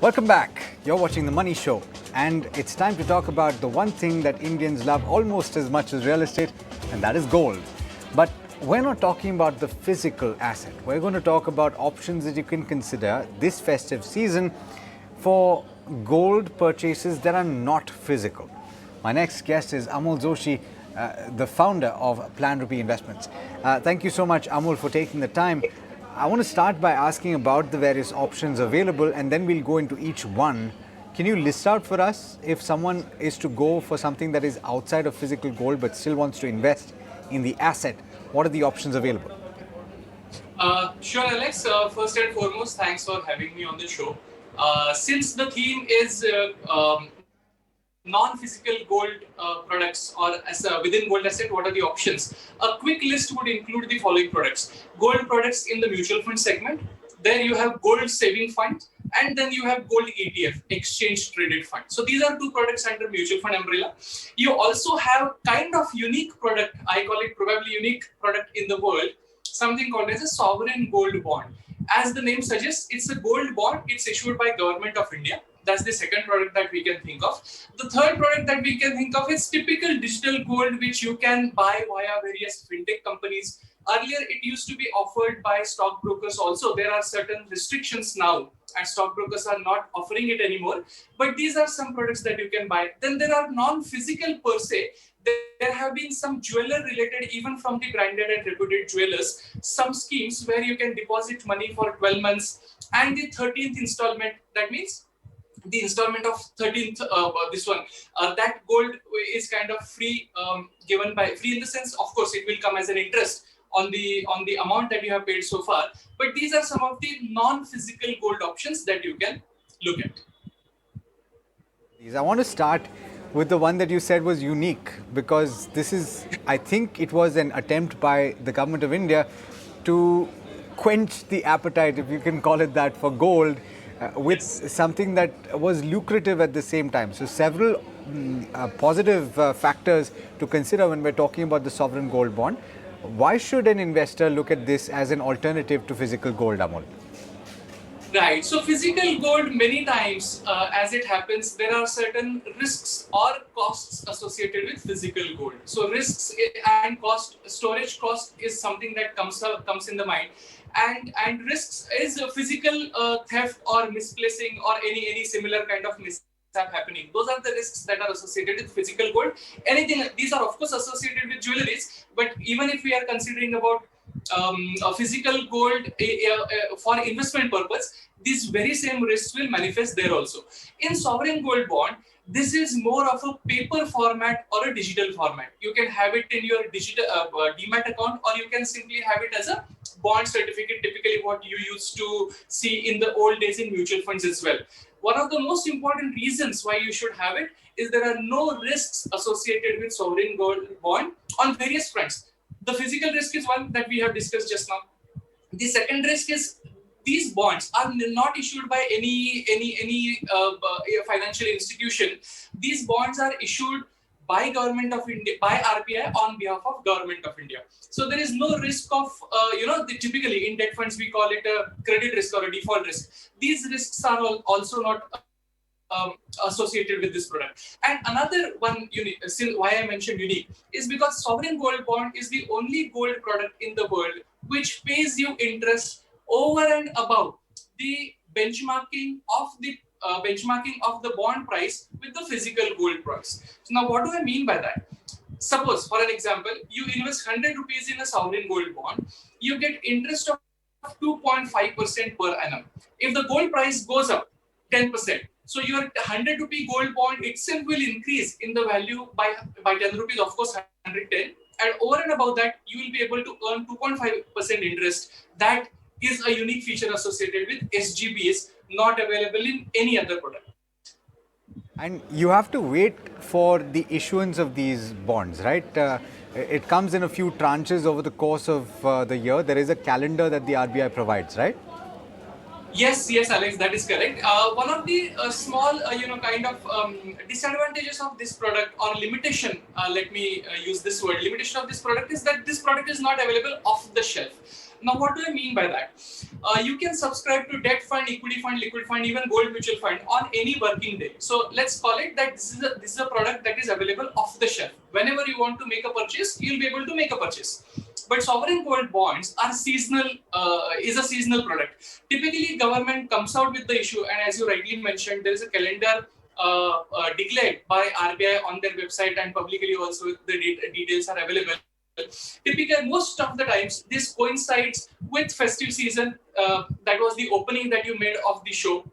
Welcome back. You're watching The Money Show, and it's time to talk about the one thing that Indians love almost as much as real estate, and that is gold. But we're not talking about the physical asset. We're going to talk about options that you can consider this festive season for gold purchases that are not physical. My next guest is Amol Joshi, the founder of PlanRupee Investments. Thank you so much, Amol, for taking the time. I want to start by asking about the various options available, and then we'll go into each one. Can you list out for us, if someone is to go for something that is outside of physical gold but still wants to invest in the asset, what are the options available? Sure, Alex. First and foremost, thanks for having me on the show. Since the theme is non-physical gold products, or as within gold asset, what are the options? A quick list would include the following products: gold products in the mutual fund segment. Then you have gold saving fund, and then you have gold ETF, exchange traded fund. So these are two products under mutual fund umbrella. You also have kind of unique product. I call it probably unique product in the world. Something called as a sovereign gold bond. As the name suggests, it's a gold bond. It's issued by Government of India. That's the second product that we can think of. The third product that we can think of is typical digital gold, which you can buy via various fintech companies. Earlier, it used to be offered by stockbrokers also. There are certain restrictions now, and stockbrokers are not offering it anymore. But these are some products that you can buy. Then there are non-physical per se. There have been some jeweler related, even from the branded and reputed jewelers, some schemes where you can deposit money for 12 months, and the 13th installment, that means the installment of 13th, this one, that gold is kind of free, given by free in the sense, of course, it will come as an interest on the amount that you have paid so far. But these are some of the non-physical gold options that you can look at. I want to start with the one that you said was unique, because this is, I think it was an attempt by the government of India to quench the appetite, if you can call it that, for gold, with something that was lucrative at the same time. So several positive factors to consider when we're talking about the sovereign gold bond. Why should an investor look at this as an alternative to physical gold, Amol? Right. So physical gold, many times, as it happens, there are certain risks or costs associated with physical gold. So risks and cost, storage cost is something that comes in the mind, and risks is a physical theft or misplacing or any similar kind of mishap happening. Those are the risks that are associated with physical gold. Anything, these are of course associated with jewelries, but even if we are considering about physical gold for investment purpose, these very same risks will manifest there also. In sovereign gold bond, this is more of a paper format or a digital format. You can have it in your digital demat account, or you can simply have it as a bond certificate, typically what you used to see in the old days in mutual funds as well. One of the most important reasons why you should have it is there are no risks associated with sovereign gold bond on various fronts. The physical risk is one that we have discussed just now. The second risk is these bonds are not issued by any financial institution. These bonds are issued by Government of India, by RBI on behalf of Government of India. So there is no risk of, typically in debt funds we call it a credit risk or a default risk. These risks are also not associated with this product. And another one, why I mentioned unique, is because sovereign gold bond is the only gold product in the world which pays you interest over and above the benchmarking of the bond price with the physical gold price. So now, what do I mean by that? Suppose, for an example, you invest 100 rupees in a sovereign gold bond, you get interest of 2.5% per annum. If the gold price goes up 10%, so your 100 rupee gold bond itself will increase in the value by 10 rupees, of course 110, and over and above that you will be able to earn 2.5% interest. That is a unique feature associated with SGBs, not available in any other product. And you have to wait for the issuance of these bonds, right? It comes in a few tranches over the course of the year. There is a calendar that the RBI provides, right? Yes, Alex, that is correct. One of the small, disadvantages of this product, or limitation, let me use this word, limitation of this product, is that this product is not available off the shelf. Now, what do I mean by that? You can subscribe to debt fund, equity fund, liquid fund, even gold mutual fund on any working day. So let's call it that this is a product that is available off the shelf. Whenever you want to make a purchase, you'll be able to make a purchase. But sovereign gold bonds are seasonal, is a seasonal product. Typically, government comes out with the issue, and as you rightly mentioned, there is a calendar declared by RBI on their website, and publicly also the details are available. Typically, most of the times, this coincides with festive season. That was the opening that you made of the show.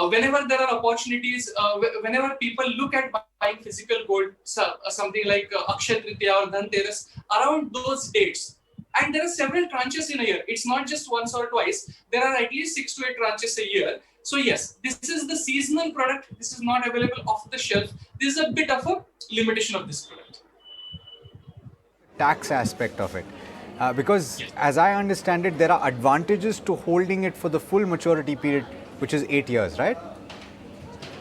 Whenever there are opportunities, whenever people look at buying physical gold, something like Akshay Tritiya or Dhanteras, around those dates, and there are several tranches in a year. It's not just once or twice. There are at least 6 to 8 tranches a year. So yes, this is the seasonal product. This is not available off the shelf. This is a bit of a limitation of this product. Tax aspect of it. Because as I understand it, there are advantages to holding it for the full maturity period, which is 8 years, right?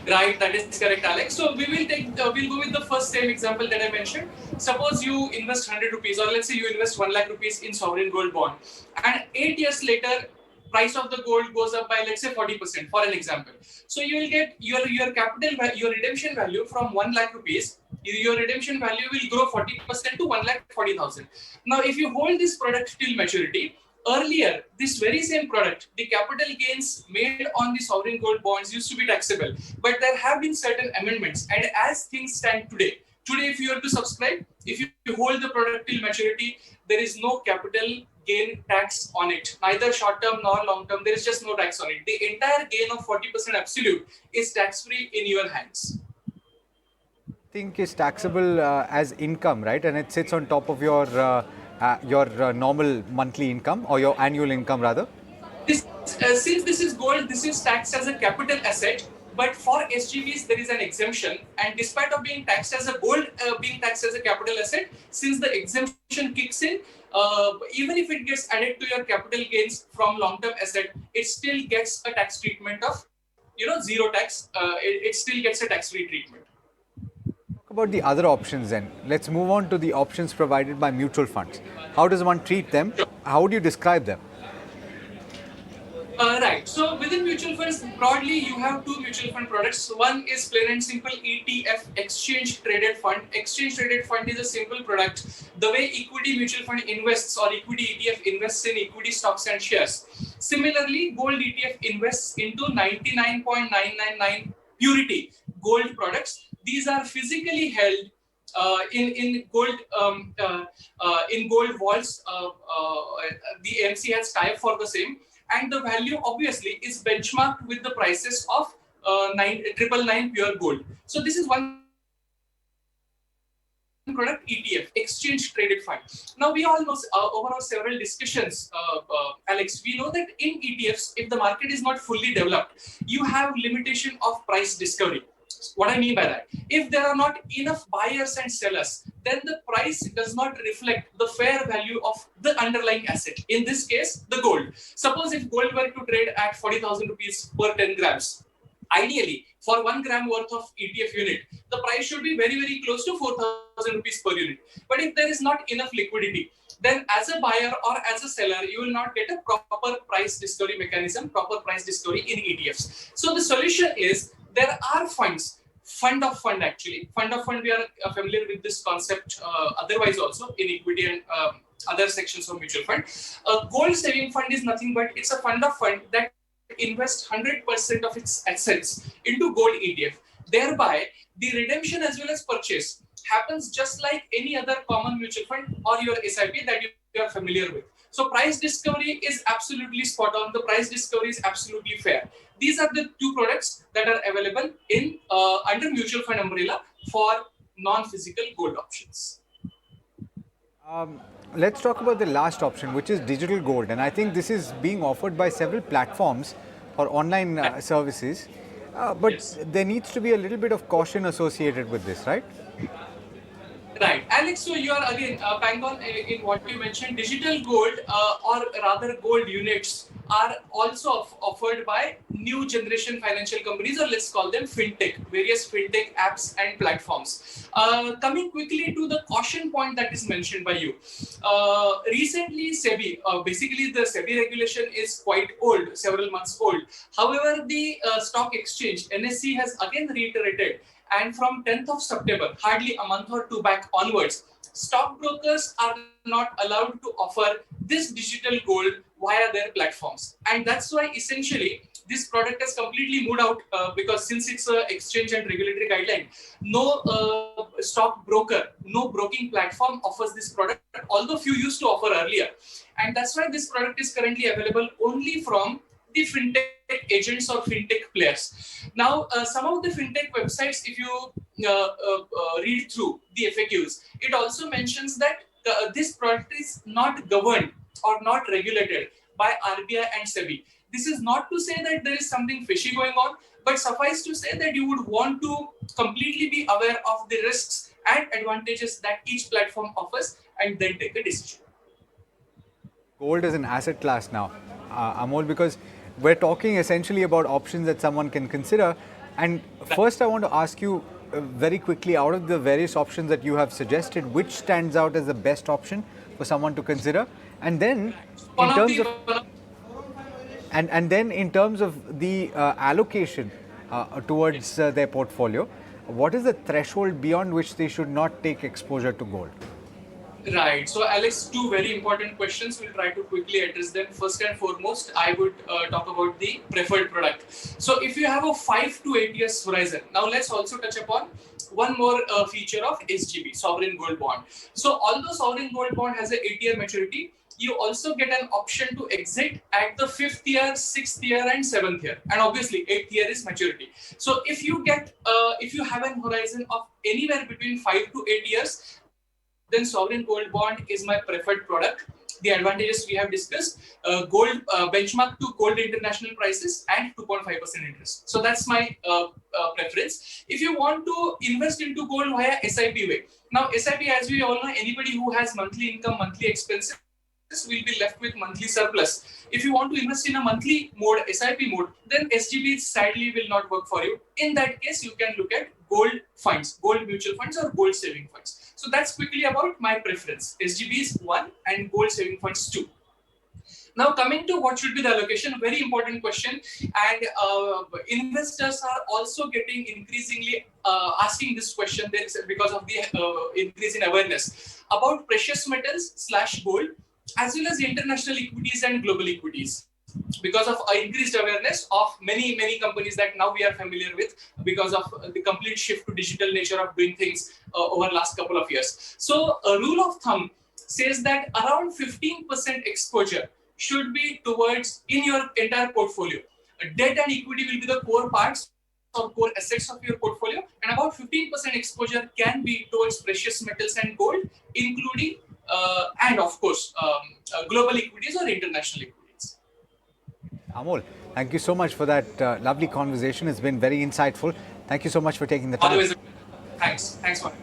Right, that is correct, Alex. So we will take, we'll go with the first same example that I mentioned. Suppose you invest 100 rupees, or let's say you invest 1 lakh rupees in sovereign gold bond, and 8 years later, price of the gold goes up by, let's say, 40%, for an example. So you will get your capital, your redemption value from 1 lakh rupees, your redemption value will grow 40% to 1,40,000. Now, if you hold this product till maturity, earlier, this very same product, the capital gains made on the sovereign gold bonds used to be taxable. But there have been certain amendments. And as things stand today, if you are to subscribe, if you hold the product till maturity, there is no capital gain tax on it. Neither short term nor long term, there is just no tax on it. The entire gain of 40% absolute is tax-free in your hands. Think is taxable as income, right? And it sits on top of your normal monthly income or your annual income rather. Since this is gold, this is taxed as a capital asset. But for SGBs, there is an exemption. And despite of being taxed as a gold, being taxed as a capital asset, since the exemption kicks in, even if it gets added to your capital gains from long-term asset, it still gets a tax treatment of, zero tax. It still gets a tax-free treatment. About the other options then. Let's move on to the options provided by mutual funds. How does one treat them? How would you describe them? Right. So within mutual funds, broadly, you have two mutual fund products. One is plain and simple ETF, exchange traded fund. Exchange traded fund is a simple product. The way equity mutual fund invests or equity ETF invests in equity stocks and shares. Similarly, gold ETF invests into 99.999 purity gold products. These are physically held in gold vaults. The AMC has tie for the same, and the value obviously is benchmarked with the prices of 999 pure gold. So this is one product, ETF, exchange traded fund. Now we all know over several discussions, Alex, we know that in ETFs, if the market is not fully developed, you have limitation of price discovery. What I mean by that, if there are not enough buyers and sellers, then the price does not reflect the fair value of the underlying asset. In this case, the gold. Suppose if gold were to trade at 40,000 rupees per 10 grams, ideally, for 1 gram worth of ETF unit, the price should be very, very close to 4,000 rupees per unit. But if there is not enough liquidity, then as a buyer or as a seller, you will not get a proper price discovery mechanism, proper price discovery in ETFs. So the solution is, there are funds, fund of fund actually. Fund of fund, we are familiar with this concept otherwise also in equity and other sections of mutual fund. Gold saving fund is nothing but it's a fund of fund that invests 100% of its assets into gold ETF. Thereby, the redemption as well as purchase happens just like any other common mutual fund or your SIP that you are familiar with. So price discovery is absolutely spot on. The price discovery is absolutely fair. These are the two products that are available in under mutual fund umbrella for non-physical gold options. Let's talk about the last option, which is digital gold. And I think this is being offered by several platforms or online services. But yes, there needs to be a little bit of caution associated with this, right? Right. Alex, so you are again bang on in what you mentioned. Digital gold or rather gold units are also offered by new generation financial companies, or let's call them fintech, various fintech apps and platforms. Coming quickly to the caution point that is mentioned by you. Recently, SEBI, basically the SEBI regulation is quite old, several months old. However, the stock exchange, NSE, has again reiterated, and from 10th of September, hardly a month or two back onwards, stockbrokers are not allowed to offer this digital gold via their platforms. And that's why essentially this product has completely moved out, because since it's an exchange and regulatory guideline, no stockbroker, no broking platform offers this product, although few used to offer earlier. And that's why this product is currently available only from the fintech agents or fintech players. Now, some of the fintech websites, if you read through the FAQs, it also mentions that this product is not governed or not regulated by RBI and SEBI. This is not to say that there is something fishy going on, but suffice to say that you would want to completely be aware of the risks and advantages that each platform offers and then take a decision. Gold is an asset class now, Amol, because we're talking essentially about options that someone can consider. And first, I want to ask you very quickly, out of the various options that you have suggested, which stands out as the best option for someone to consider? And then, in terms of and then in terms of the allocation towards their portfolio, what is the threshold beyond which they should not take exposure to gold? Right. So, Alex, two very important questions. We'll try to quickly address them. First and foremost, I would talk about the preferred product. So, if you have a 5 to 8 years horizon, now let's also touch upon one more feature of SGB, sovereign gold bond. So, although sovereign gold bond has an 8-year maturity, you also get an option to exit at the 5th year, 6th year, and 7th year. And obviously, 8th year is maturity. So, if you have an horizon of anywhere between 5 to 8 years, then sovereign gold bond is my preferred product. The advantages we have discussed: gold benchmark to gold international prices and 2.5% interest. So that's my preference. If you want to invest into gold via SIP way, now SIP, as we all know, anybody who has monthly income, monthly expenses will be left with monthly surplus. If you want to invest in a monthly mode, SIP mode, then SGB sadly will not work for you. In that case, you can look at gold funds, gold mutual funds, or gold saving funds. So that's quickly about my preference. SGB is 1 and gold saving funds 2. Now, coming to what should be the allocation, very important question, and investors are also getting increasingly asking this question because of the increase in awareness about precious metals / gold, as well as international equities and global equities, because of increased awareness of many companies that now we are familiar with because of the complete shift to digital nature of doing things over the last couple of years. So a rule of thumb says that around 15% exposure should be towards in your entire portfolio. Debt and equity will be the core parts or core assets of your portfolio, and about 15% exposure can be towards precious metals and gold, including and of course global equities or international equities. Amol, thank you so much for that lovely conversation. It's been very insightful. Thank you so much for taking the time. Always a pleasure. Thanks for it.